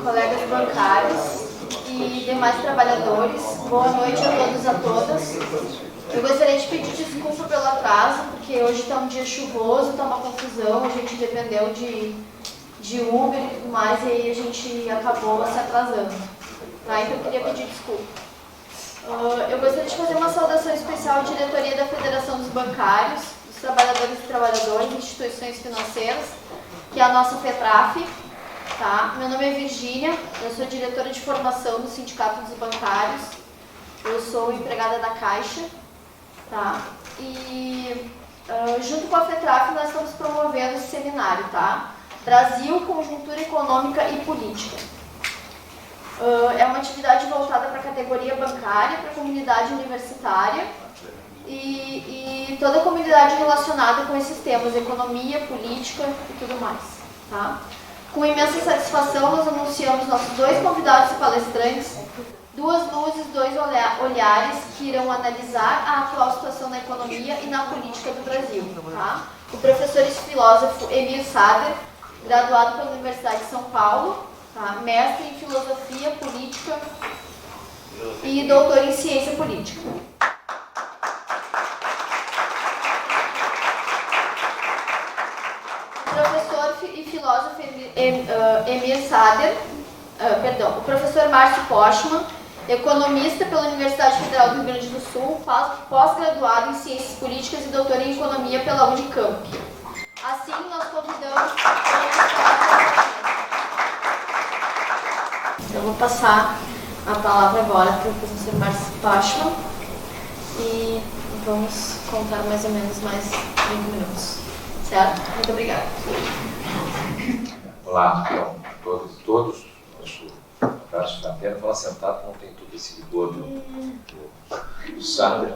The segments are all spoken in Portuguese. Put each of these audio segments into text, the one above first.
colegas bancários e demais trabalhadores. Boa noite a todos e a todas. Eu gostaria de pedir desculpa pelo atraso, porque hoje está um dia chuvoso, está uma confusão, a gente dependeu de Uber e tudo mais, e aí a gente acabou se atrasando. Tá? Então eu queria pedir desculpa. Eu gostaria de fazer uma saudação especial à diretoria da Federação dos Bancários, dos Trabalhadores e Trabalhadoras, Instituições Financeiras, que é a nossa FETRAF. Tá? Meu nome é Virgínia, eu sou diretora de formação do Sindicato dos Bancários, eu sou empregada da Caixa. Tá? E junto com a FETRAF nós estamos promovendo esse seminário, tá? Brasil, Conjuntura Econômica e Política. É uma atividade voltada para a categoria bancária, para a comunidade universitária e toda a comunidade relacionada com esses temas, economia, política e tudo mais. Tá? Com imensa satisfação, nós anunciamos nossos dois convidados e palestrantes, duas luzes, dois olhares que irão analisar a atual situação na economia e na política do Brasil. Tá? O professor e filósofo Emir Sader, graduado pela Universidade de São Paulo, tá? Mestre em Filosofia Política e doutor em Ciência Política. O professor e filósofo Emir Sader, o professor Márcio Postman, economista pela Universidade Federal do Rio Grande do Sul, pós-graduado em Ciências Políticas e doutor em Economia pela Unicamp. Assim, nós convidamos... Eu vou passar a palavra agora para o professor Márcio Postman e vamos contar mais ou menos mais 30 minutos. Certo? Muito obrigada. Olá, então, todos. Abraço fraterno, fala sentado, não tem todo esse vigor do Sander.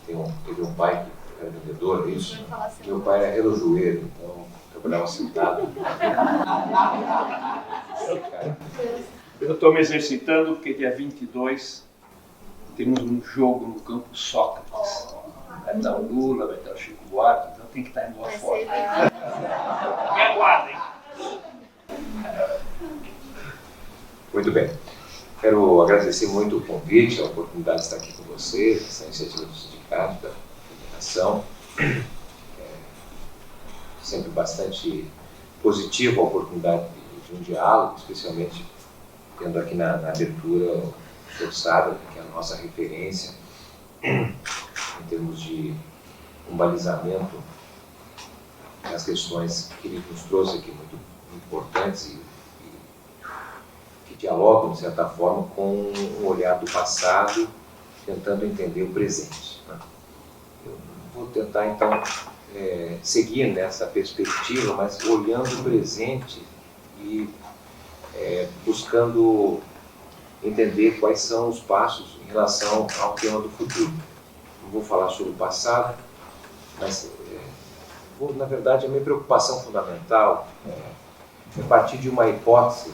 Teve um pai que era vendedor, é isso? Meu pai era relojoeiro, então trabalhava sentado. Eu estou me exercitando porque dia 22 temos um jogo no campo Sócrates. Vai estar o Lula, vai estar o Chico Buarque, então tem que estar em boa forma. Me aguardem. Muito bem. Quero agradecer muito o convite, a oportunidade de estar aqui com vocês, essa iniciativa do sindicato, da federação. Sempre bastante positiva a oportunidade de um diálogo, especialmente tendo aqui na abertura o professor Sader, que é a nossa referência em termos de um balizamento das questões que ele nos trouxe aqui muito importantes e que dialogam, de certa forma, com um olhar do passado, tentando entender o presente. Né? Eu vou tentar, então, seguir nessa perspectiva, mas olhando o presente e buscando entender quais são os passos em relação ao tema do futuro. Não vou falar sobre o passado, mas, na verdade, a minha preocupação fundamental é partir de uma hipótese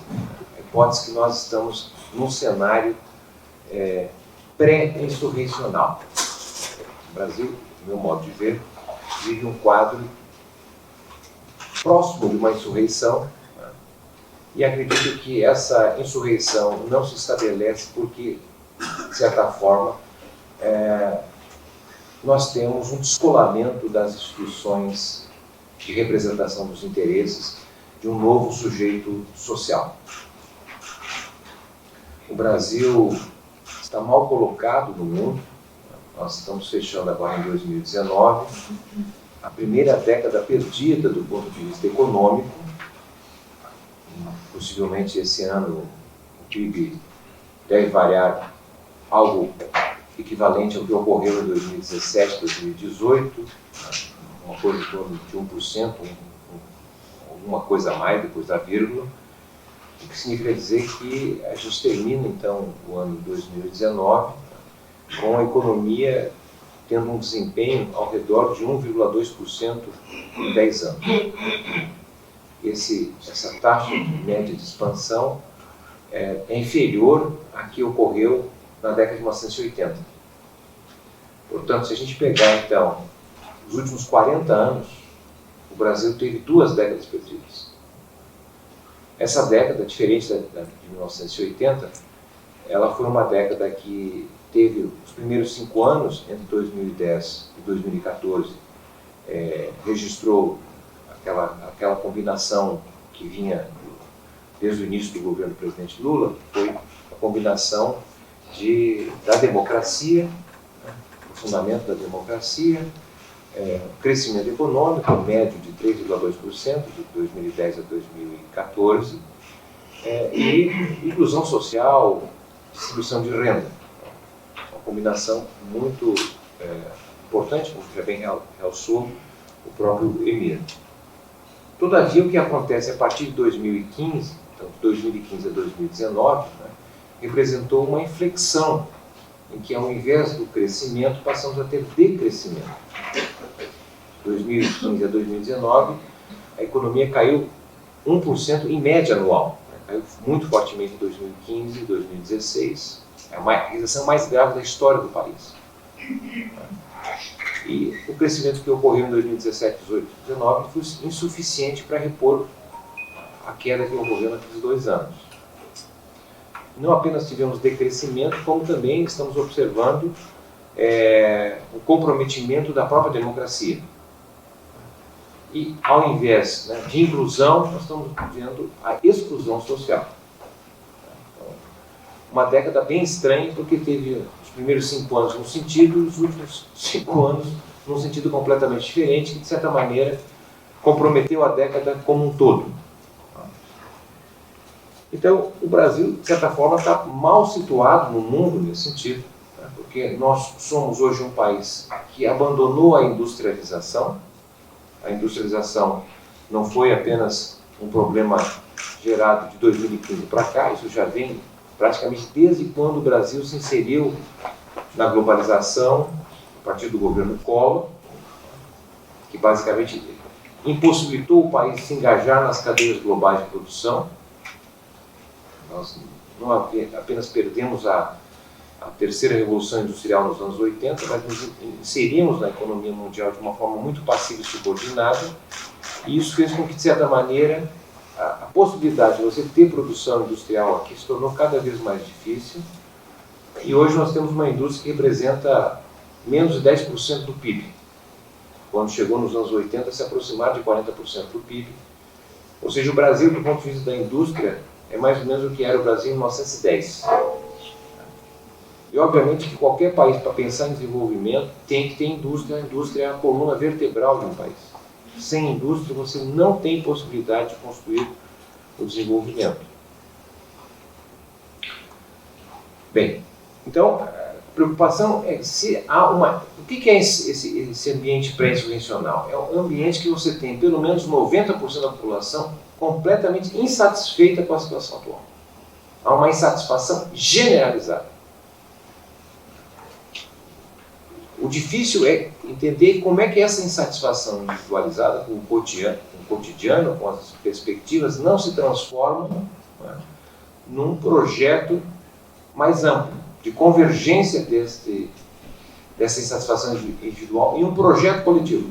que nós estamos num cenário pré-insurrecional. O Brasil, do meu modo de ver, vive um quadro próximo de uma insurreição, né? E acredito que essa insurreição não se estabelece porque, de certa forma, nós temos um descolamento das instituições de representação dos interesses de um novo sujeito social. O Brasil está mal colocado no mundo. Nós estamos fechando agora em 2019, a primeira década perdida do ponto de vista econômico. Possivelmente esse ano o PIB deve variar algo equivalente ao que ocorreu em 2017, 2018, uma coisa em torno de 1%, alguma coisa a mais depois da vírgula. O que significa dizer que a gente termina, então, o ano 2019 com a economia tendo um desempenho ao redor de 1,2% em 10 anos. Essa taxa média de expansão é inferior à que ocorreu na década de 1980. Portanto, se a gente pegar, então, os últimos 40 anos, o Brasil teve 2 décadas perdidas. essa década, diferente de 1980, ela foi uma década que teve os primeiros 5 anos, entre 2010 e 2014, registrou aquela combinação que vinha desde o início do governo do presidente Lula, foi a combinação da democracia, né, o fundamento da democracia, crescimento econômico médio de 3,2% de 2010 a 2014, e inclusão social, distribuição de renda. Uma combinação muito importante, como já bem realçou o próprio Emir. Todavia, o que acontece a partir de 2015, então de 2015 a 2019, né, representou uma inflexão em que, ao invés do crescimento, passamos a ter decrescimento. De 2015 a 2019, a economia caiu 1% em média anual. Né? Caiu muito fortemente em 2015 e 2016. É a recessão mais grave da história do país. E o crescimento que ocorreu em 2017, 2018 e 2019 foi insuficiente para repor a queda que ocorreu naqueles 2 anos. Não apenas tivemos decrescimento, como também estamos observando o comprometimento da própria democracia. E, ao invés, né, de inclusão, nós estamos vendo a exclusão social. Então, uma década bem estranha, porque teve os primeiros 5 anos num sentido e os últimos 5 anos num sentido completamente diferente, que, de certa maneira, comprometeu a década como um todo. Então, o Brasil, de certa forma, está mal situado no mundo nesse sentido, né, porque nós somos hoje um país que abandonou a industrialização. A industrialização não foi apenas um problema gerado de 2015 para cá, isso já vem praticamente desde quando o Brasil se inseriu na globalização, a partir do governo Collor, que basicamente impossibilitou o país se engajar nas cadeias globais de produção. Nós não apenas perdemos a terceira revolução industrial nos anos 80, mas nos inserimos na economia mundial de uma forma muito passiva e subordinada, e isso fez com que, de certa maneira, a possibilidade de você ter produção industrial aqui se tornou cada vez mais difícil, e hoje nós temos uma indústria que representa menos de 10% do PIB. Quando chegou nos anos 80, se aproximar de 40% do PIB. Ou seja, o Brasil, do ponto de vista da indústria, é mais ou menos o que era o Brasil em 1910. E, obviamente, que qualquer país, para pensar em desenvolvimento, tem que ter indústria. A indústria é a coluna vertebral de um país. Sem indústria, você não tem possibilidade de construir o desenvolvimento. Bem, então, a preocupação é se há uma... O que é esse ambiente pré-insurrecional? É um ambiente que você tem pelo menos 90% da população completamente insatisfeita com a situação atual. Há uma insatisfação generalizada. O difícil é entender como é que essa insatisfação individualizada com o cotidiano, com as perspectivas, não se transforma, né, num projeto mais amplo, de convergência dessa insatisfação individual em um projeto coletivo.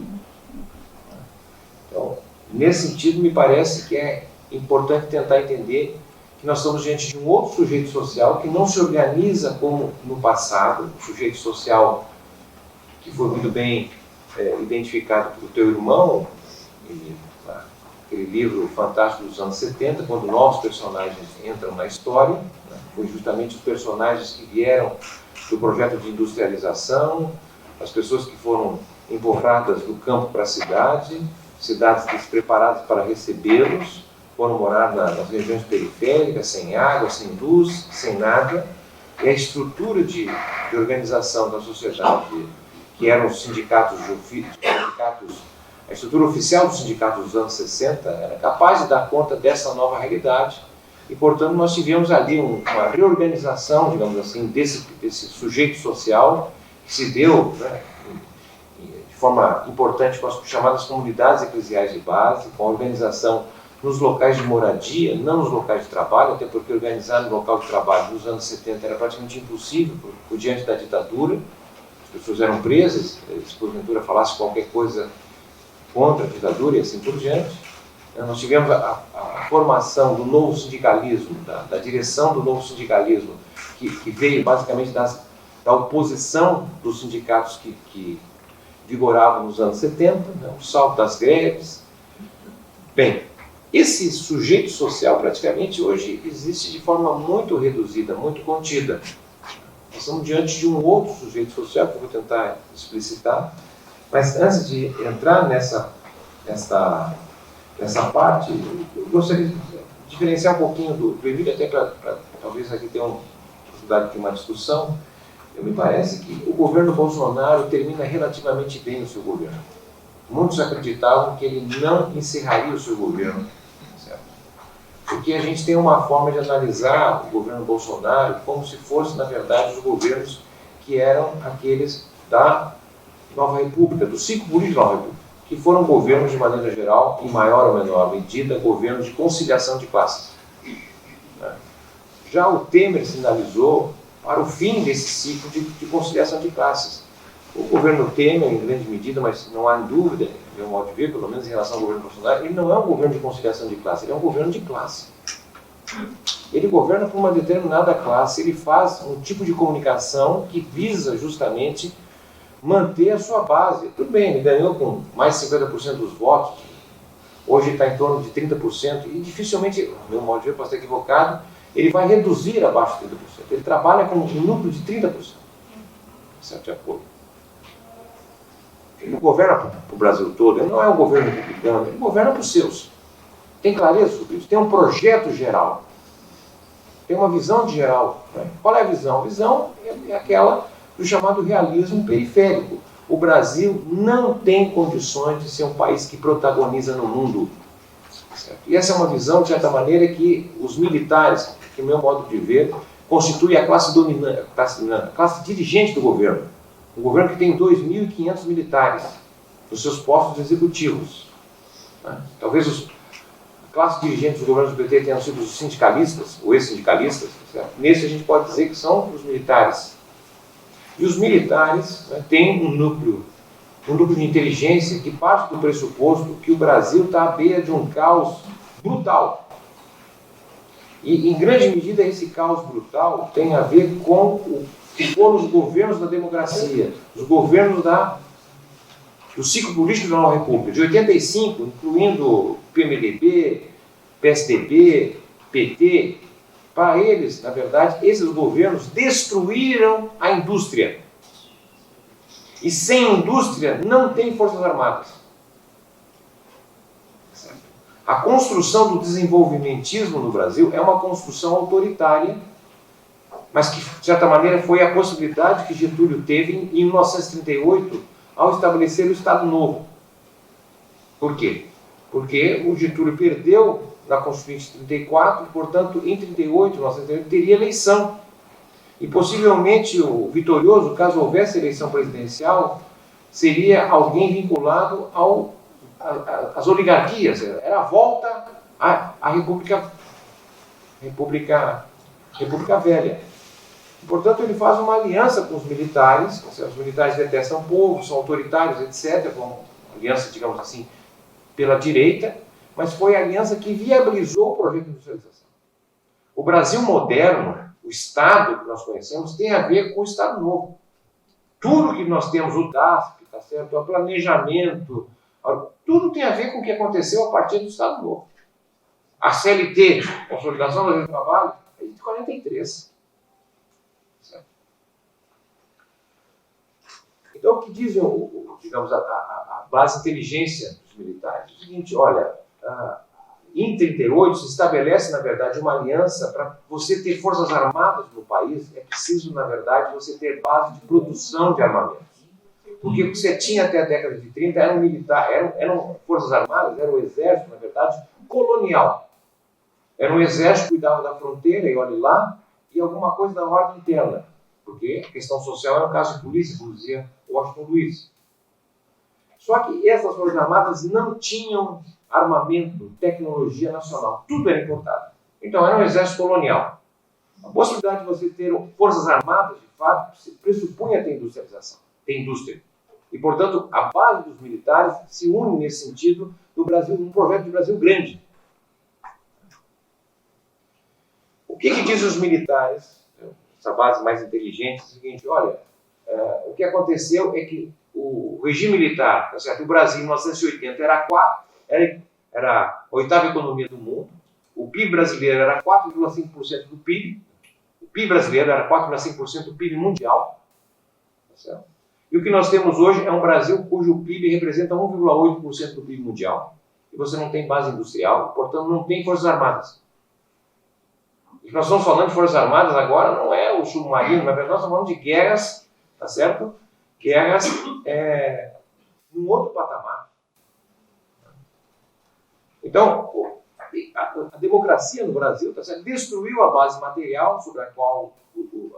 Então, nesse sentido, me parece que é importante tentar entender que nós estamos diante de um outro sujeito social que não se organiza como no passado, o sujeito social que foi muito bem identificado pelo teu irmão, aquele livro fantástico dos anos 70, quando novos personagens entram na história, né? Foi justamente os personagens que vieram do projeto de industrialização, as pessoas que foram empurradas do campo para a cidade, cidades despreparadas para recebê-los, foram morar nas regiões periféricas, sem água, sem luz, sem nada, e a estrutura de organização da sociedade, que eram os sindicatos, a estrutura oficial dos sindicatos dos anos 60, era capaz de dar conta dessa nova realidade, e, portanto, nós tivemos ali uma reorganização, digamos assim, desse sujeito social, que se deu, né, de forma importante com as chamadas comunidades eclesiais de base, com a organização nos locais de moradia, não nos locais de trabalho, até porque organizar no local de trabalho nos anos 70 era praticamente impossível, por diante da ditadura. As pessoas eram presas, se porventura falasse qualquer coisa contra a ditadura e assim por diante. Nós tivemos a formação do novo sindicalismo, da direção do novo sindicalismo, que veio basicamente da oposição dos sindicatos que vigoravam nos anos 70, né, o salto das greves. Bem, esse sujeito social praticamente hoje existe de forma muito reduzida, muito contida. Nós estamos diante de um outro sujeito social que eu vou tentar explicitar, mas antes de entrar nessa parte, eu gostaria de diferenciar um pouquinho do Emílio, até para talvez aqui ter uma possibilidade de uma discussão. Me parece que o governo Bolsonaro termina relativamente bem o seu governo. Muitos acreditavam que ele não encerraria o seu governo, certo? Porque a gente tem uma forma de analisar o governo Bolsonaro como se fosse, na verdade, os governos que eram aqueles da Nova República, do ciclo político da Nova República, que foram governos, de maneira geral, em maior ou menor medida, governos de conciliação de classes. Já o Temer sinalizou para o fim desse ciclo de conciliação de classes. O governo Temer, em grande medida, mas não há dúvida, de meu modo de ver, pelo menos em relação ao governo Bolsonaro, ele não é um governo de conciliação de classe, ele é um governo de classe. Ele governa por uma determinada classe, ele faz um tipo de comunicação que visa justamente manter a sua base. Tudo bem, ele ganhou com mais de 50% dos votos, hoje está em torno de 30%, e dificilmente, no meu modo de ver, posso estar equivocado, ele vai reduzir abaixo de 30%. Ele trabalha com um núcleo de 30%, certo, de apoio. Ele não governa para o Brasil todo, ele não é um governo republicano, ele governa para os seus. Tem clareza sobre isso, tem um projeto geral, tem uma visão de geral. Né? Qual é a visão? A visão é aquela do chamado realismo periférico. O Brasil não tem condições de ser um país que protagoniza no mundo. Certo? E essa é uma visão, de certa maneira, que os militares, que, no meu modo de ver, constituem a classe dominante, a classe dirigente do governo. Um governo que tem 2.500 militares nos seus postos executivos. Né? Talvez a classe dirigente dos governos do PT tenham sido os sindicalistas, ou ex-sindicalistas. Nesse a gente pode dizer que são os militares. E os militares, né, têm um núcleo de inteligência que parte do pressuposto que o Brasil está à beira de um caos brutal. E, em grande medida, esse caos brutal tem a ver com o que foram os governos da democracia, os governos do ciclo político da Nova República, de 85, incluindo PMDB, PSDB, PT. Para eles, na verdade, esses governos destruíram a indústria. E sem indústria não tem forças armadas. A construção do desenvolvimentismo no Brasil é uma construção autoritária, mas que, de certa maneira, foi a possibilidade que Getúlio teve em 1938 ao estabelecer o Estado Novo. Por quê? Porque o Getúlio perdeu na Constituinte de 34, portanto, em 1938, 1938, teria eleição. E possivelmente o vitorioso, caso houvesse eleição presidencial, seria alguém vinculado às oligarquias. Era a volta à República Velha. E, portanto, ele faz uma aliança com os militares. Os militares detestam o povo, são autoritários, etc. Uma aliança, digamos assim, pela direita, mas foi a aliança que viabilizou o projeto de industrialização. O Brasil moderno, o Estado que nós conhecemos, tem a ver com o Estado Novo. Tudo que nós temos, o DASP, tá certo? O planejamento, tudo tem a ver com o que aconteceu a partir do Estado Novo. A CLT, Consolidação do Trabalho, é de 43. Certo? Então, o que diz, digamos, a base de inteligência dos militares? É o seguinte, olha, em 1938 se estabelece, na verdade, uma aliança. Para você ter forças armadas no país, é preciso, na verdade, você ter base de produção de armamentos. Porque o que você tinha até a década de 30 eram forças armadas, era o exército, na verdade, colonial. Era um exército que cuidava da fronteira, e olhe lá, e alguma coisa da ordem interna. Porque a questão social era um caso de polícia, como dizia Washington Luiz. Só que essas forças armadas não tinham armamento, tecnologia nacional. Tudo era importado. Então, era um exército colonial. A possibilidade de você ter forças armadas, de fato, pressupunha ter industrialização, ter indústria. E, portanto, a base dos militares se une nesse sentido no Brasil, num projeto de Brasil grande. que dizem os militares, essa base mais inteligente, é o seguinte, olha, o que aconteceu é que o regime militar, tá certo? O Brasil em 1980 era a oitava economia do mundo, o PIB brasileiro era 4,5% do PIB, o PIB brasileiro era 4,5% do PIB mundial, tá certo? E o que nós temos hoje é um Brasil cujo PIB representa 1,8% do PIB mundial. E você não tem base industrial, portanto não tem forças armadas. E nós estamos falando de forças armadas agora, não é o submarino, na verdade nós estamos falando de guerras, tá certo? Guerras num outro patamar. Então, a democracia no Brasil, tá certo, destruiu a base material sobre a qual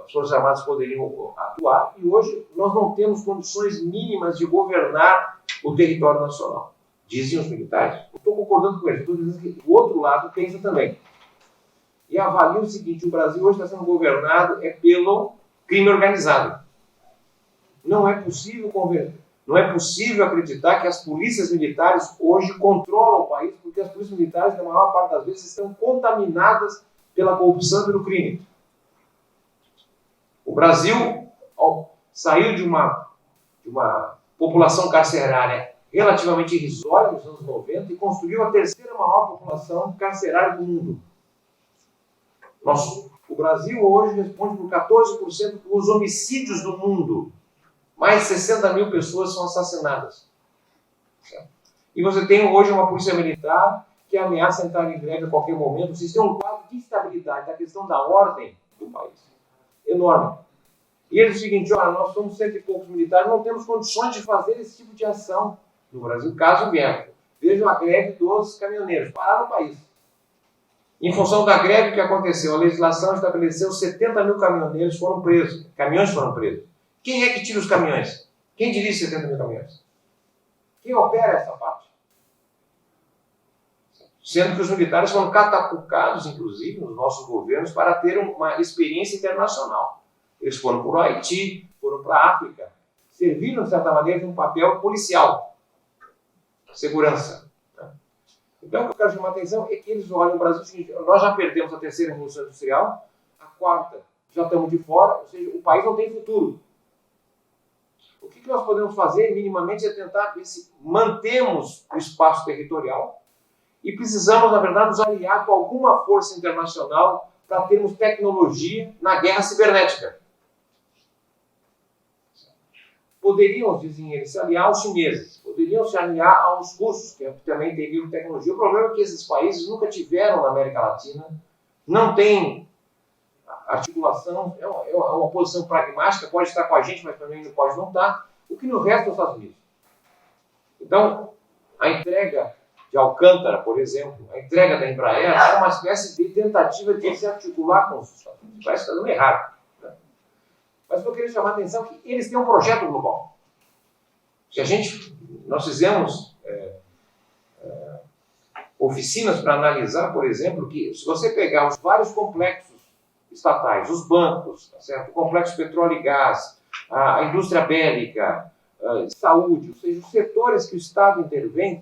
as Forças Armadas poderiam atuar, e hoje nós não temos condições mínimas de governar o território nacional. Dizem os militares. Eu estou concordando com eles, estou dizendo que o outro lado pensa também. E avalia o seguinte, o Brasil hoje está sendo governado pelo crime organizado. Não é possível acreditar que as polícias militares hoje controlam o país, porque as polícias militares, na maior parte das vezes, estão contaminadas pela corrupção e pelo crime. O Brasil saiu de uma população carcerária relativamente irrisória nos anos 90 e construiu a terceira maior população carcerária do mundo. O Brasil hoje responde por 14% dos homicídios do mundo. Mais de 60 mil pessoas são assassinadas. E você tem hoje uma polícia militar que ameaça entrar em greve a qualquer momento. Vocês têm um quadro de instabilidade da questão da ordem do país. Enorme. E eles dizem o seguinte, olha, nós somos 100 e poucos militares, não temos condições de fazer esse tipo de ação no Brasil, caso vier. Vejam a greve dos caminhoneiros, pararam o país. Em função da greve que aconteceu, a legislação estabeleceu 70 mil caminhoneiros foram presos. Caminhões foram presos. Quem é que tira os caminhões? Quem dirige 70 mil caminhões? Quem opera essa parte? Sendo que os militares foram catapultados, inclusive, nos nossos governos, para ter uma experiência internacional. Eles foram para o Haiti, foram para a África, serviram, de certa maneira, de um papel policial, segurança. Então, o que eu quero chamar a atenção é que eles olham o Brasil o seguinte, nós já perdemos a terceira revolução industrial, a quarta já estamos de fora, ou seja, o país não tem futuro. O que nós podemos fazer, minimamente, é tentar ver se mantemos o espaço territorial e precisamos, na verdade, nos aliar com alguma força internacional para termos tecnologia na guerra cibernética. Poderiam, dizem eles, se aliar aos chineses, poderiam se aliar aos russos, que também teriam tecnologia. O problema é que esses países nunca tiveram na América Latina, não tem articulação, é uma posição pragmática, pode estar com a gente, mas também não pode não estar, o que nos resta dos Estados Unidos. Então, a entrega de Alcântara, por exemplo, a entrega da Embraer, é uma espécie de tentativa de se articular com os Estados Unidos. Parece que está dando errado. Mas eu queria chamar a atenção que eles têm um projeto global. Nós fizemos oficinas para analisar, por exemplo, que se você pegar os vários complexos estatais, os bancos, tá certo? O complexo petróleo e gás, a indústria bélica, saúde, ou seja, os setores que o Estado intervém,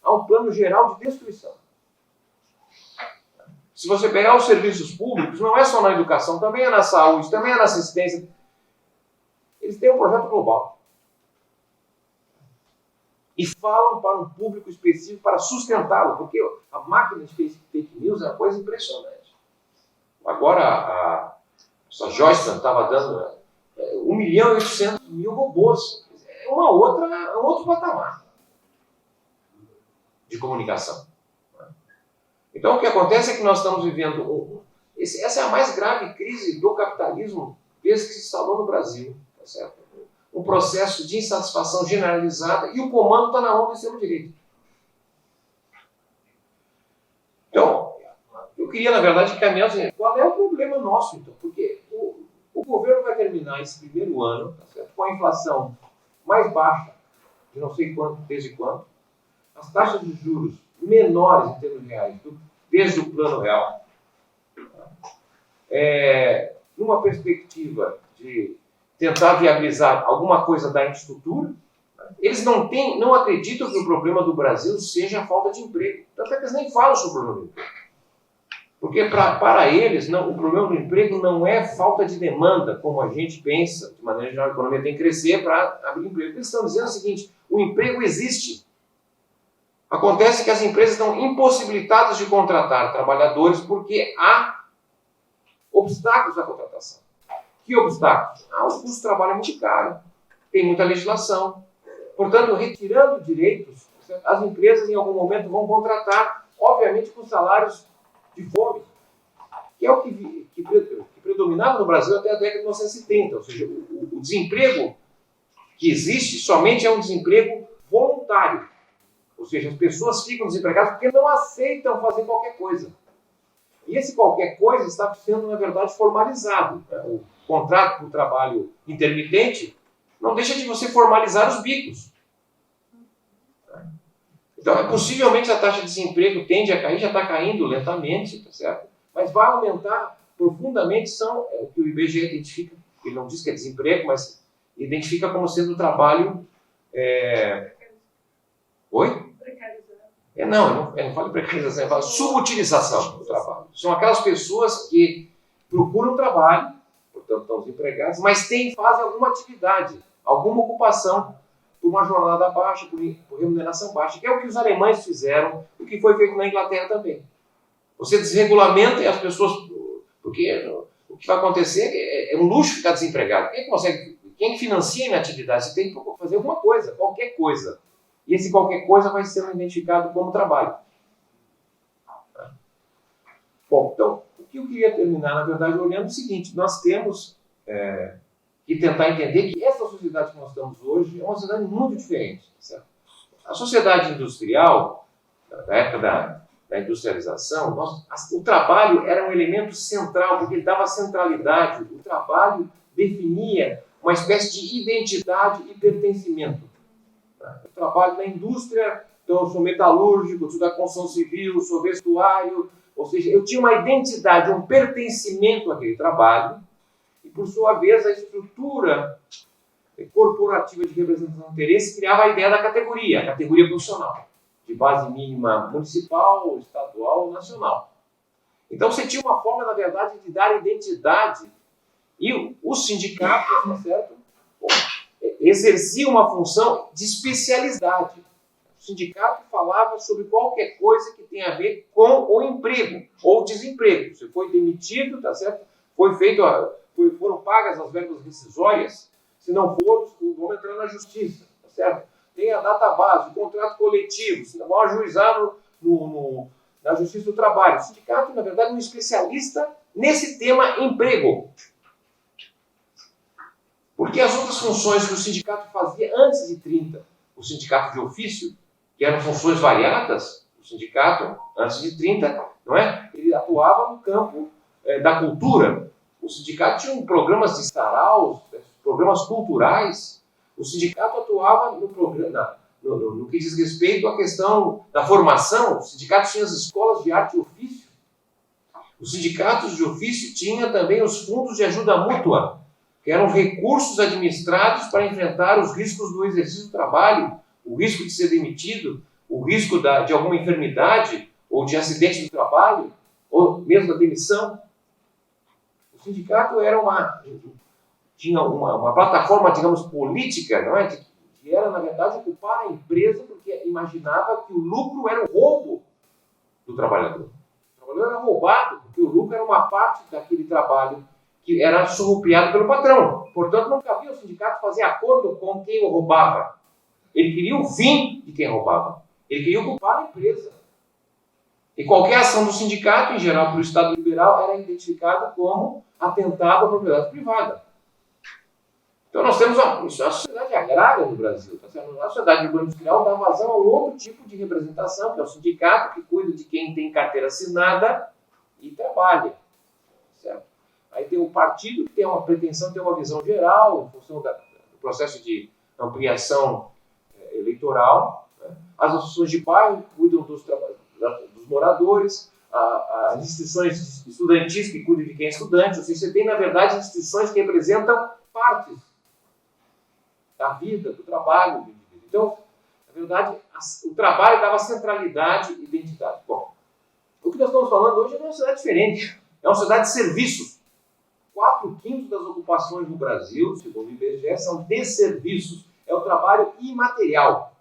há um plano geral de destruição. Se você pegar os serviços públicos, não é só na educação, também é na saúde, também é na assistência. Eles têm um projeto global. E falam para um público específico para sustentá-lo, porque a máquina de fake news é uma coisa impressionante. Agora, essa Joyce estava dando 1.800.000 robôs. É um outro patamar de comunicação. Então, o que acontece é que nós estamos vivendo... essa é a mais grave crise do capitalismo desde que se instalou no Brasil. Tá certo? Um processo de insatisfação generalizada e o comando está na mão do extremo-direita. Então, eu queria, na verdade, caminhar assim, qual é o problema nosso, então? Porque o governo vai terminar esse primeiro ano, tá certo? Com a inflação mais baixa, de não sei quanto, desde quando, as taxas de juros menores em termos reais, desde o plano real, numa perspectiva de tentar viabilizar alguma coisa da infraestrutura, eles não acreditam que o problema do Brasil seja a falta de emprego. Tanto é que eles nem falam sobre o problema do emprego. Porque para eles, não, o problema do emprego não é falta de demanda, como a gente pensa, de maneira geral, a economia tem que crescer para abrir emprego. Eles estão dizendo o seguinte: o emprego existe. Acontece que as empresas estão impossibilitadas de contratar trabalhadores porque há obstáculos à contratação. Que obstáculos? O custo do trabalho é muito caro, tem muita legislação. Portanto, retirando direitos, as empresas em algum momento vão contratar, obviamente com salários de fome, que é o que predominava no Brasil até a década de 1930. Ou seja, o desemprego que existe somente é um desemprego voluntário. Ou seja, as pessoas ficam desempregadas porque não aceitam fazer qualquer coisa. E esse qualquer coisa está sendo, na verdade, formalizado. O contrato por trabalho intermitente não deixa de você formalizar os bicos. Então, possivelmente a taxa de desemprego tende a cair, já está caindo lentamente, tá certo? Mas vai aumentar profundamente, o que o IBGE identifica, ele não diz que é desemprego, mas identifica como sendo trabalho... Oi? Eu não falo precarização, eu falo subutilização do trabalho. São aquelas pessoas que procuram trabalho, portanto estão desempregadas, mas fazem alguma atividade, alguma ocupação, por uma jornada baixa, por remuneração baixa, que é o que os alemães fizeram, o que foi feito na Inglaterra também. Você desregulamenta e as pessoas... Porque o que vai acontecer é um luxo ficar desempregado. Quem financia a inatividade? Você tem que fazer alguma coisa, qualquer coisa. E esse qualquer coisa vai ser identificado como trabalho. Bom, então, o que eu queria terminar, na verdade, olhando o seguinte: nós temos que tentar entender que essa sociedade que nós estamos hoje é uma sociedade muito diferente. Certo? A sociedade industrial, da época da industrialização, o trabalho era um elemento central, porque ele dava centralidade. O trabalho definia uma espécie de identidade e pertencimento. Eu trabalho na indústria, então eu sou metalúrgico, sou da construção civil, sou vestuário, ou seja, eu tinha uma identidade, um pertencimento àquele trabalho, e por sua vez a estrutura corporativa de representação de interesse criava a ideia da categoria, a categoria profissional, de base mínima municipal, estadual ou nacional. Então você tinha uma forma, na verdade, de dar identidade, e o sindicato, tá certo? Exercia uma função de especialidade. O sindicato falava sobre qualquer coisa que tem a ver com o emprego ou desemprego. Você foi demitido, tá certo? Foram pagas as verbas rescisórias. Se não for, vão entrar na justiça, tá certo? Tem a data base, o contrato coletivo, se não vão ajuizar na justiça do trabalho. O sindicato, na verdade, é um especialista nesse tema emprego. Porque as outras funções que o sindicato fazia antes de 30, o sindicato de ofício, que eram funções variadas, o sindicato, antes de 30, não é? Ele atuava no campo da cultura. O sindicato tinha programas de saraus, programas culturais. O sindicato atuava no que diz respeito à questão da formação. O sindicato tinha as escolas de arte e ofício. Os sindicatos de ofício tinham também os fundos de ajuda mútua, que eram recursos administrados para enfrentar os riscos do exercício do trabalho, o risco de ser demitido, o risco de alguma enfermidade ou de acidente do trabalho, ou mesmo da demissão. O sindicato tinha uma plataforma, digamos, política, não é? Que era, na verdade, ocupar a empresa porque imaginava que o lucro era o roubo do trabalhador. O trabalhador era roubado porque o lucro era uma parte daquele trabalho que era surrupiado pelo patrão. Portanto, não cabia ao sindicato fazer acordo com quem o roubava. Ele queria o fim de quem roubava. Ele queria ocupar a empresa. E qualquer ação do sindicato, em geral pelo Estado liberal, era identificada como atentado à propriedade privada. Então nós temos uma sociedade agrária no Brasil. A sociedade urbano-industrial dá vazão a um outro tipo de representação, que é o sindicato, que cuida de quem tem carteira assinada e trabalha. Certo? Aí tem o partido, que tem uma pretensão de ter uma visão geral, em função do processo de ampliação eleitoral. Né? As associações de bairro cuidam dos moradores, as instituições estudantis que cuidam de quem é estudante. Ou seja, você tem, na verdade, instituições que representam partes da vida, do trabalho do indivíduo. Então, na verdade, o trabalho dava centralidade e identidade. Bom, O que nós estamos falando hoje é uma sociedade diferente. É uma sociedade de serviços. 4/5 das ocupações no Brasil, segundo o IBGE, são de serviços. É o trabalho imaterial.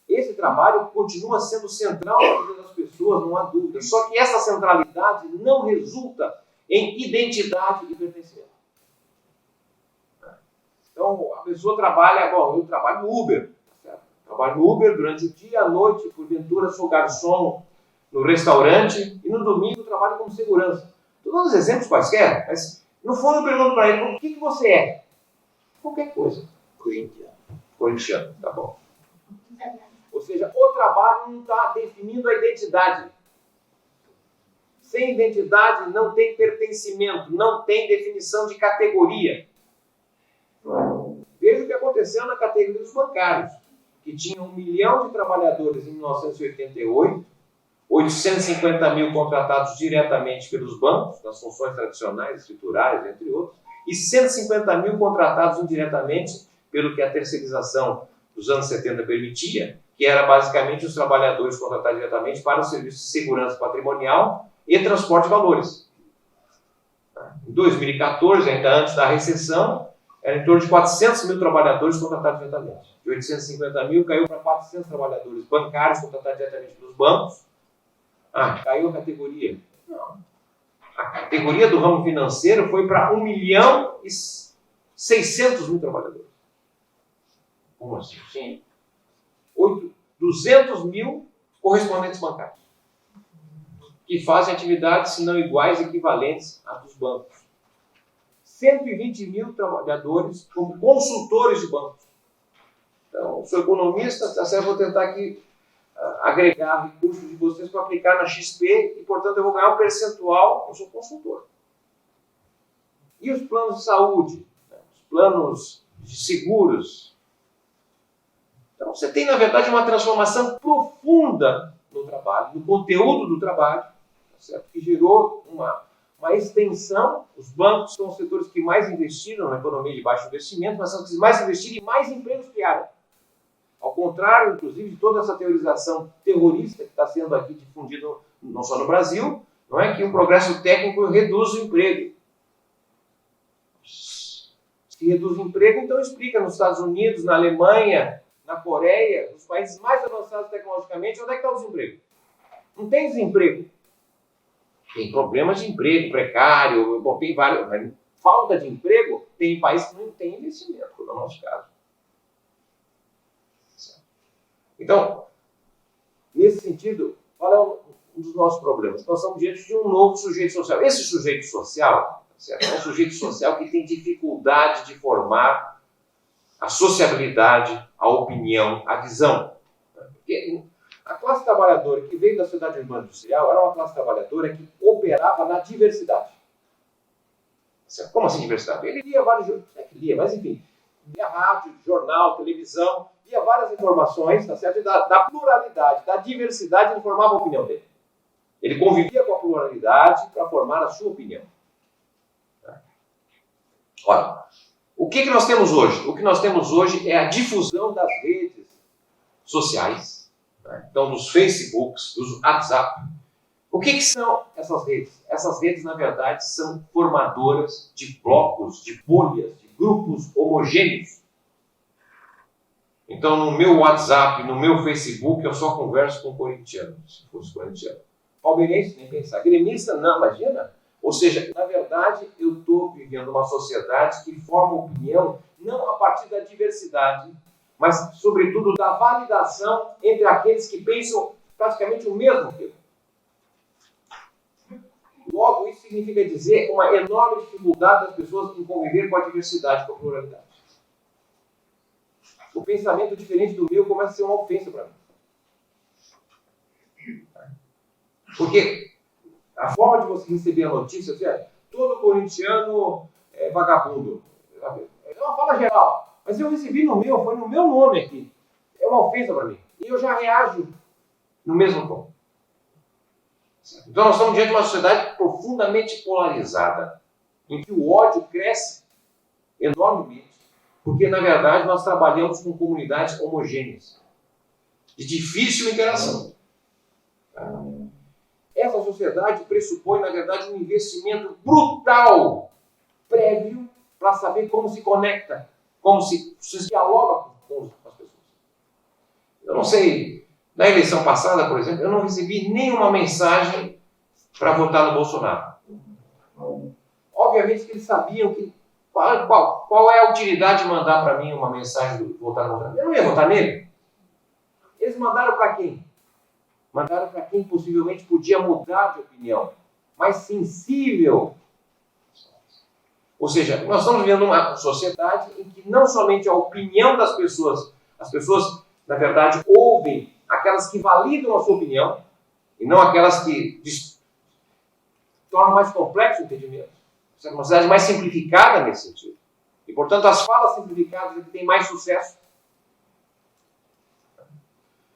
Esse trabalho continua sendo central na vida das pessoas, não há dúvida. Só que essa centralidade não resulta em identidade e pertencimento. Então, a pessoa trabalha, bom, eu trabalho no Uber. Certo? Trabalho no Uber durante o dia, à noite, porventura sou garçom no restaurante e no domingo trabalho como segurança. Estou dando os exemplos quaisquer, mas no fundo eu pergunto para ele, o que você é? Qualquer coisa. Corintiano, tá bom. Ou seja, o trabalho não está definindo a identidade. Sem identidade não tem pertencimento, não tem definição de categoria. Veja o que aconteceu na categoria dos bancários, que tinha 1 milhão de trabalhadores em 1988, 850 mil contratados diretamente pelos bancos, nas funções tradicionais, escriturárias, entre outros, e 150 mil contratados indiretamente pelo que a terceirização dos anos 70 permitia, que era basicamente os trabalhadores contratados diretamente para o serviço de segurança patrimonial e transporte de valores. Em 2014, ainda antes da recessão, era em torno de 400 mil trabalhadores contratados diretamente. De 850 mil caiu para 400 trabalhadores bancários contratados diretamente pelos bancos. Caiu a categoria. Não. A categoria do ramo financeiro foi para 1 milhão e 600 mil trabalhadores. Como assim? Sim. 200 mil correspondentes bancários, que fazem atividades, se não iguais, equivalentes à dos bancos. 120 mil trabalhadores como consultores de bancos. Então, sou economista, vou tentar aqui agregar recursos de vocês para aplicar na XP e, portanto, eu vou ganhar um percentual, eu sou consultor. E os planos de saúde, né? Os planos de seguros. Então, você tem, na verdade, uma transformação profunda no trabalho, no conteúdo do trabalho, tá certo? Que gerou uma extensão. Os bancos são os setores que mais investiram na economia de baixo investimento, mas são os que mais investiram e mais empregos criaram. Ao contrário, inclusive, de toda essa teorização terrorista que está sendo aqui difundida, não só no Brasil, não é que o progresso técnico reduz o emprego. Se reduz o emprego, então explica nos Estados Unidos, na Alemanha, na Coreia, nos países mais avançados tecnologicamente, onde é que está o desemprego? Não tem desemprego. Tem problemas de emprego precário, bom, tem vários, mas falta de emprego tem países que não tem investimento, no nosso caso. Então, nesse sentido, qual é um dos nossos problemas? Nós estamos diante de um novo sujeito social. Esse sujeito social, certo? É um sujeito social que tem dificuldade de formar a sociabilidade, a opinião, a visão. Porque a classe trabalhadora que veio da sociedade urbana industrial era uma classe trabalhadora que operava na diversidade. Certo? Como assim diversidade? Ele lia vários... mas enfim, via rádio, jornal, televisão, via várias informações, tá certo? E da pluralidade, da diversidade, ele formava a opinião dele. Ele convivia com a pluralidade para formar a sua opinião. Tá? Olha, o que nós temos hoje? O que nós temos hoje é a difusão das redes sociais, tá? Então dos Facebooks, dos WhatsApp. O que são essas redes? Essas redes, na verdade, são formadoras de blocos, de bolhas, de grupos homogêneos. Então, no meu WhatsApp, no meu Facebook, eu só converso com corintiano, se fosse corintiano. Palmeirense, nem pensar. Gremista, não, imagina. Ou seja, na verdade, eu estou vivendo uma sociedade que forma opinião não a partir da diversidade, mas, sobretudo, da validação entre aqueles que pensam praticamente o mesmo que eu. Logo, isso significa dizer uma enorme dificuldade das pessoas em conviver com a diversidade, com a pluralidade. O pensamento diferente do meu começa a ser uma ofensa para mim. Porque a forma de você receber a notícia, todo corintiano é vagabundo. É uma fala geral. Mas eu recebi no meu, foi no meu nome aqui. É uma ofensa para mim. E eu já reajo no mesmo tom. Então nós estamos diante de uma sociedade profundamente polarizada, em que o ódio cresce enormemente, porque na verdade nós trabalhamos com comunidades homogêneas, de difícil interação. Essa sociedade pressupõe, na verdade, um investimento brutal, prévio, para saber como se conecta, como se dialoga com as pessoas. Eu não sei, na eleição passada, por exemplo, eu não recebi nenhuma mensagem para votar no Bolsonaro. Obviamente que eles sabiam que qual é a utilidade de mandar para mim uma mensagem de votar no Bolsonaro. Eu não ia votar nele. Eles mandaram para quem? Mandaram para quem possivelmente podia mudar de opinião, mais sensível. Ou seja, nós estamos vivendo uma sociedade em que não somente a opinião das pessoas, as pessoas, na verdade, ouvem aquelas que validam a sua opinião e não aquelas que tornam mais complexo o entendimento. É uma sociedade mais simplificada nesse sentido. E, portanto, as falas simplificadas é que têm mais sucesso.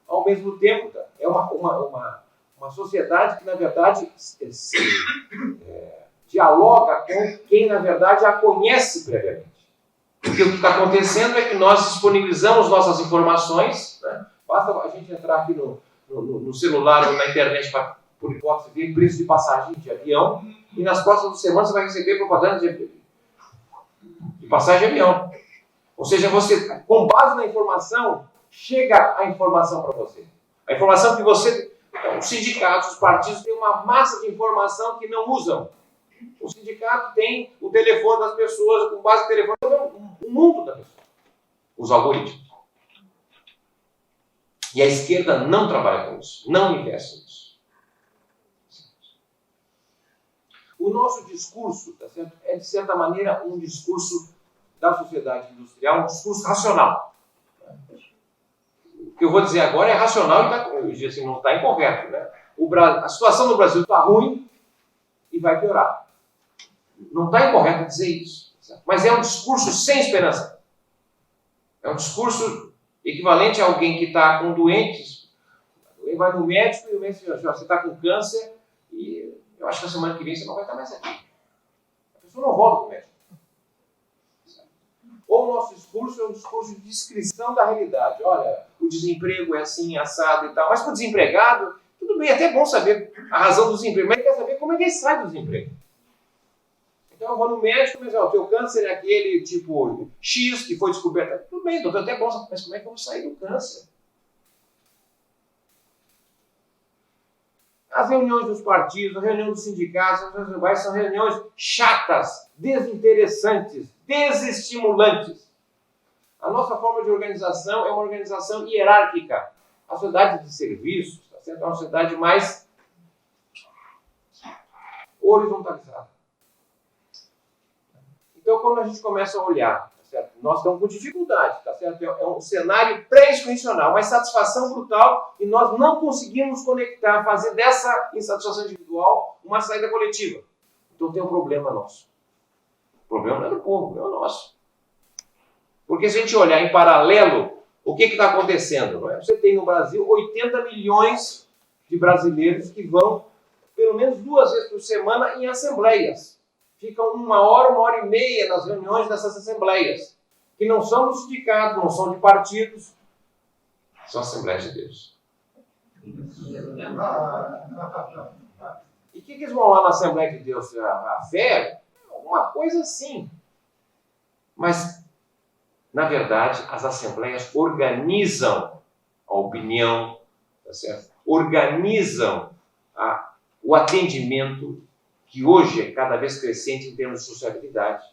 Ao mesmo tempo, é uma sociedade que, na verdade, dialoga com quem, na verdade, a conhece previamente. Porque o que está acontecendo é que nós disponibilizamos nossas informações, né? Basta a gente entrar aqui no celular ou na internet para, por hipótese, ver preço de passagem de avião, e nas próximas semanas você vai receber propaganda de passagem de avião. Ou seja, você, com base na informação, chega a informação para você. A informação que você... Então, os sindicatos, os partidos têm uma massa de informação que não usam. O sindicato tem o telefone das pessoas, com base no telefone, o mundo da pessoa. Os algoritmos. E a esquerda não trabalha com isso, não investe nisso. O nosso discurso, tá certo? É, de certa maneira, um discurso da sociedade industrial, um discurso racional. O que eu vou dizer agora é racional e assim, não está incorreto. Né? A situação no Brasil está ruim e vai piorar. Não está incorreto dizer isso. Certo? Mas é um discurso sem esperança. É um discurso equivalente a alguém que está com doentes. Ele vai no médico e o médico diz, você está com câncer e eu acho que na semana que vem você não vai estar mais aqui. A pessoa não volta para o médico. Ou o nosso discurso é um discurso de descrição da realidade. Olha, o desemprego é assim, assado e tal. Mas para o desempregado, tudo bem, é até bom saber a razão do desemprego, mas ele quer saber como é que ele sai do desemprego. Então eu vou no médico, mas o teu câncer é aquele tipo X que foi descoberto. Tudo bem, doutor, até bom saber, mas como é que eu vou sair do câncer? As reuniões dos partidos, a reunião dos sindicatos, as reuniões são reuniões chatas, desinteressantes, desestimulantes. A nossa forma de organização é uma organização hierárquica. A sociedade de serviços, tá certo? É uma sociedade mais horizontalizada. Então, quando a gente começa a olhar, tá certo? Nós estamos com dificuldade, tá certo? É um cenário pré-institucional, uma insatisfação brutal e nós não conseguimos conectar, fazer dessa insatisfação individual uma saída coletiva. Então tem um problema nosso. O problema não é do povo, o problema é nosso. Porque se a gente olhar em paralelo, o que está acontecendo? Não é? Você tem no Brasil 80 milhões de brasileiros que vão pelo menos 2 vezes por semana em assembleias. Ficam 1 hora e meia nas reuniões dessas assembleias, que não são do sindicato, não são de partidos, são Assembleias de Deus. E o que eles vão lá na Assembleia de Deus? A fé? Uma coisa assim. Mas, na verdade, as assembleias organizam a opinião, tá certo? Organizam o atendimento, que hoje é cada vez crescente em termos de sociabilidade.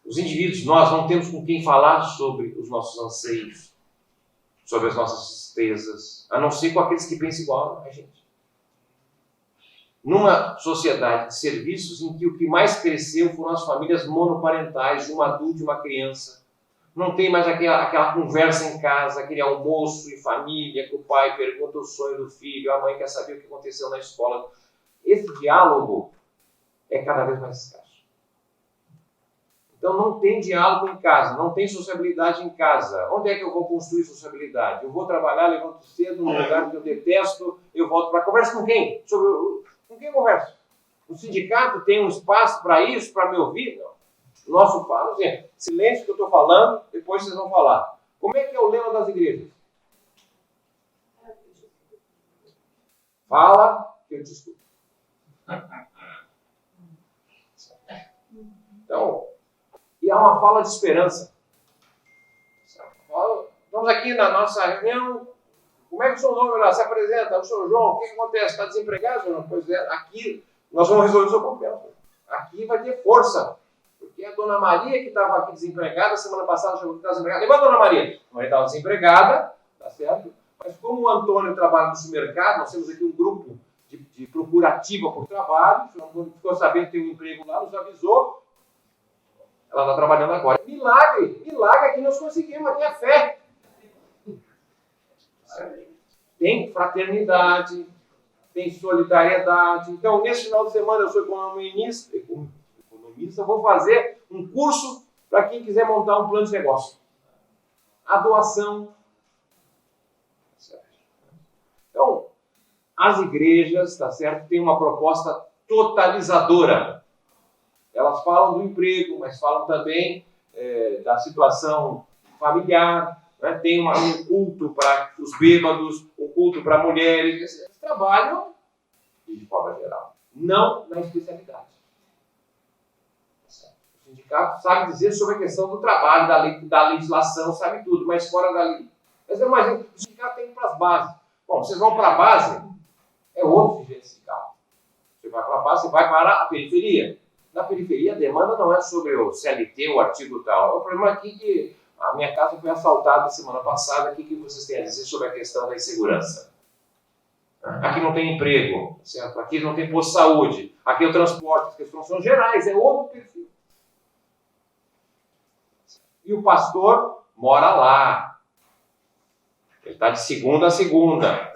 Os indivíduos, nós não temos com quem falar sobre os nossos anseios, sobre as nossas tristezas, a não ser com aqueles que pensam igual a gente. Numa sociedade de serviços em que o que mais cresceu foram as famílias monoparentais, de um adulto e uma criança. Não tem mais aquela conversa em casa, aquele almoço em família, que o pai pergunta o sonho do filho, a mãe quer saber o que aconteceu na escola. Esse diálogo é cada vez mais escasso. Então não tem diálogo em casa, não tem sociabilidade em casa. Onde é que eu vou construir sociabilidade? Eu vou trabalhar, levanto cedo num lugar que eu detesto, eu volto para... Conversa com quem? Com quem eu converso? O sindicato tem um espaço para isso, para me ouvir? Não. Nosso falo, silêncio que eu estou falando, depois vocês vão falar. Como é que é o lema das igrejas? Fala, que eu discuto. Então, e há uma fala de esperança. Estamos aqui na nossa reunião. Como é que o seu nome lá se apresenta? O senhor João, o que acontece? Está desempregado, senhor? Pois é, aqui nós vamos resolver o seu problema. Aqui vai ter força. Porque a dona Maria, que estava aqui desempregada, semana passada chegou que estava desempregada. Levanta a dona Maria. Maria estava desempregada, tá certo? Mas como o Antônio trabalha no supermercado, nós temos aqui um grupo de procurativa por trabalho. O senhor Antônio ficou sabendo que tem um emprego lá, nos avisou. Ela está trabalhando agora. Milagre! Milagre que nós conseguimos aqui a fé. Tem fraternidade, tem solidariedade. Então, nesse final de semana, eu sou economista, vou fazer um curso para quem quiser montar um plano de negócio. A doação. Então, as igrejas, tá certo, têm uma proposta totalizadora. Elas falam do emprego, mas falam também da situação familiar. Né? Tem um culto para os bêbados, um culto para mulheres. Eles trabalham de forma geral, não na especialidade. O sindicato sabe dizer sobre a questão do trabalho, da legislação, sabe tudo, mas fora da lei. Mas eu imagino que o sindicato tem que ir para as bases. Bom, vocês vão para a base, é outro sujeito sindical. Você vai para a base, você vai para a periferia. Na periferia, a demanda não é sobre o CLT, o artigo tal. O problema aqui é que a minha casa foi assaltada semana passada. O que vocês têm a dizer sobre a questão da insegurança? Aqui não tem emprego, certo? Aqui não tem posto de saúde. Aqui é o transporte, as questões são gerais, é outro perfil. E o pastor mora lá. Ele está de segunda a segunda.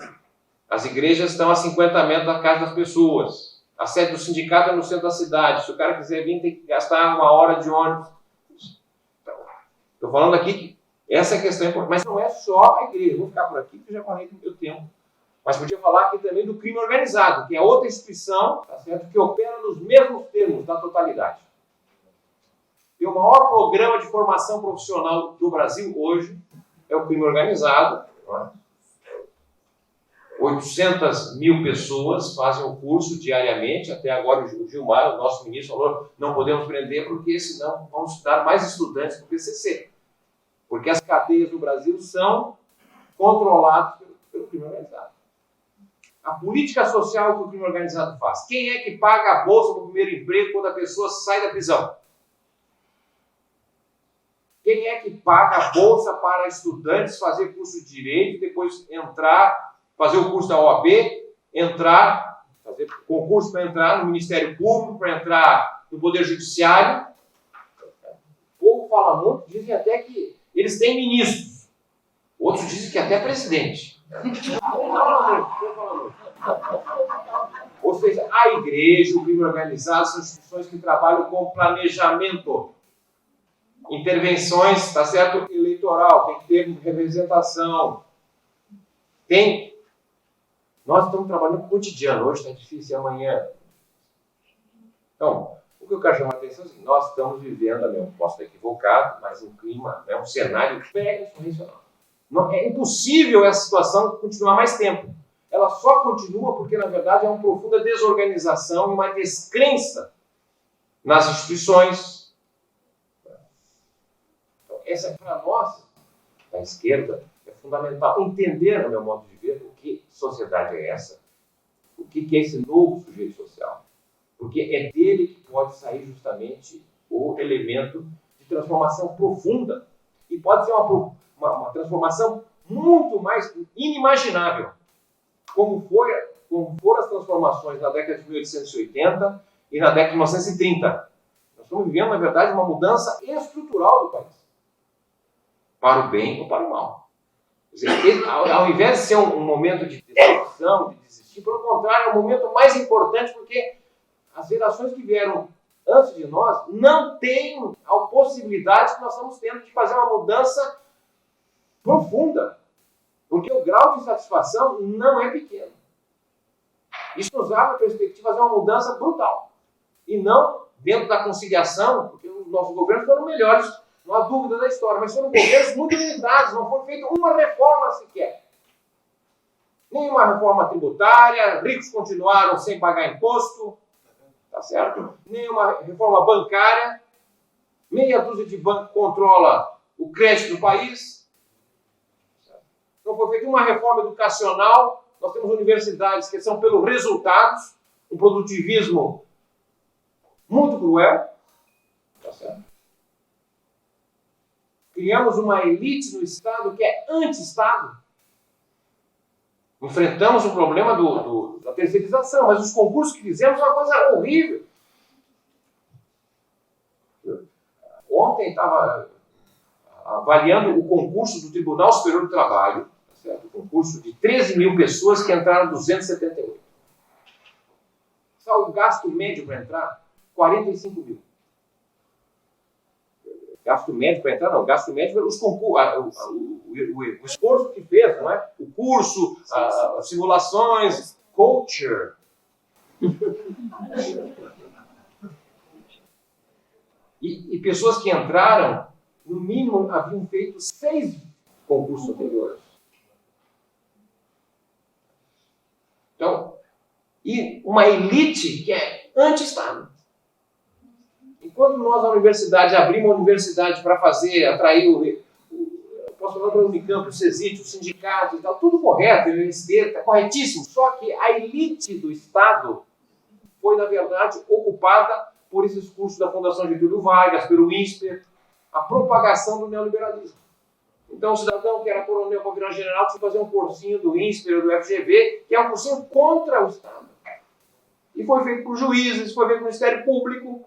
As igrejas estão a 50 metros da casa das pessoas. A sede do sindicato é no centro da cidade. Se o cara quiser vir, tem que gastar 1 hora de ônibus. Estou falando aqui que essa questão é importante. Mas não é só a igreja. Vou ficar por aqui, porque eu já falei do meu tempo. Mas podia falar aqui também do crime organizado, que é outra instituição, tá certo, que opera nos mesmos termos da totalidade. E o maior programa de formação profissional do Brasil hoje é o crime organizado. Não é? 800 mil pessoas fazem o curso diariamente. Até agora o Gilmar, o nosso ministro, falou: não podemos prender porque senão vamos dar mais estudantes para o PCC. Porque as cadeias do Brasil são controladas pelo crime organizado. A política social que o crime organizado faz. Quem é que paga a bolsa para o primeiro emprego quando a pessoa sai da prisão? Quem é que paga a bolsa para estudantes fazer curso de direito, depois entrar, fazer o curso da OAB, entrar, fazer concurso para entrar no Ministério Público, para entrar no Poder Judiciário? O povo fala muito, dizem até que eles têm ministros. Outros dizem que até presidente. Ou seja, a igreja, o crime organizado são instituições que trabalham com planejamento, intervenções, tá certo? Eleitoral, tem que ter representação. Nós estamos trabalhando no cotidiano, hoje está difícil, amanhã. Então, o que eu quero chamar a atenção é que nós estamos vivendo, eu posso estar equivocado, mas um clima, um cenário pré-insurrecional. É impossível essa situação continuar mais tempo. Ela só continua porque, na verdade, é uma profunda desorganização e uma descrença nas instituições. Então, essa, para nós, da esquerda, é fundamental entender, no meu modo de ver, o que sociedade é essa, o que é esse novo sujeito social. Porque é dele que pode sair justamente o elemento de transformação profunda. E pode ser uma transformação muito mais inimaginável, como foram as transformações na década de 1880 e na década de 1930. Nós estamos vivendo, na verdade, uma mudança estrutural do país, para o bem ou para o mal. Quer dizer, ao invés de ser um momento de destruição, de desistir, pelo contrário, é um momento mais importante, porque as gerações que vieram antes de nós não têm a possibilidade que nós estamos tendo de fazer uma mudança profunda, porque o grau de insatisfação não é pequeno. Isso nos abre a perspectiva de fazer uma mudança brutal, e não dentro da conciliação, porque os nossos governos foram melhores, não há dúvida da história, mas foram governos muito limitados, não foi feita uma reforma sequer. Nenhuma reforma tributária, ricos continuaram sem pagar imposto, tá certo? Nenhuma reforma bancária, meia dúzia de bancos controla o crédito do país. Não foi feita uma reforma educacional, nós temos universidades que são pelos resultados, um produtivismo muito cruel, tá certo? Criamos uma elite no Estado que é anti-Estado. Enfrentamos o problema da terceirização, mas os concursos que fizemos é uma coisa horrível. Ontem estava avaliando o concurso do Tribunal Superior do Trabalho, certo? O concurso de 13 mil pessoas que entraram 278. Só o gasto médio para entrar, 45 mil. Gasto médio para entrar, não. Gasto médio os concursos, o esforço que fez, não é? O curso, as simulações, culture. E pessoas que entraram, no mínimo, haviam feito 6 concursos anteriores. Então, e uma elite que é anti-Estado. Enquanto nós, na universidade, abrimos a universidade para atrair posso falar para o Unicamp, o CESIT, o sindicato e tal, tudo correto, o UNSD, está corretíssimo. Só que a elite do Estado foi, na verdade, ocupada por esses cursos da Fundação Getúlio Vargas, pelo INSPER, a propagação do neoliberalismo. Então, o cidadão que era coronel para virar general tinha que fazer um cursinho do INSPER, do FGV, que é um cursinho contra o Estado. E foi feito por juízes, foi feito pelo Ministério Público.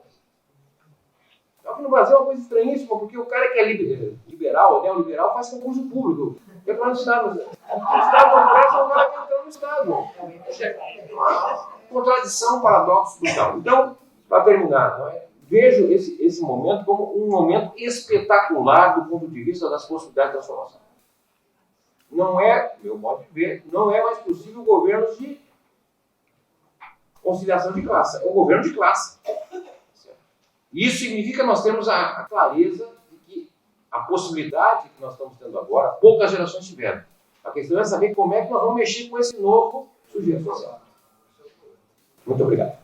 Aqui no Brasil é uma coisa estranhíssima, porque o cara que é liberal, neoliberal, faz concurso público. Quer entrar no Estado. O Estado não presta, o cara quer entrar no Estado. É uma contradição, paradoxo brutal. Então, para terminar, não é? Vejo esse momento como um momento espetacular do ponto de vista das possibilidades da transformação. Não é, meu modo de ver, não é mais possível governos de conciliação de classe. É um governo de classe. Isso significa que nós temos a clareza de que a possibilidade que nós estamos tendo agora, poucas gerações tiveram. A questão é saber como é que nós vamos mexer com esse novo sujeito social. Muito obrigado.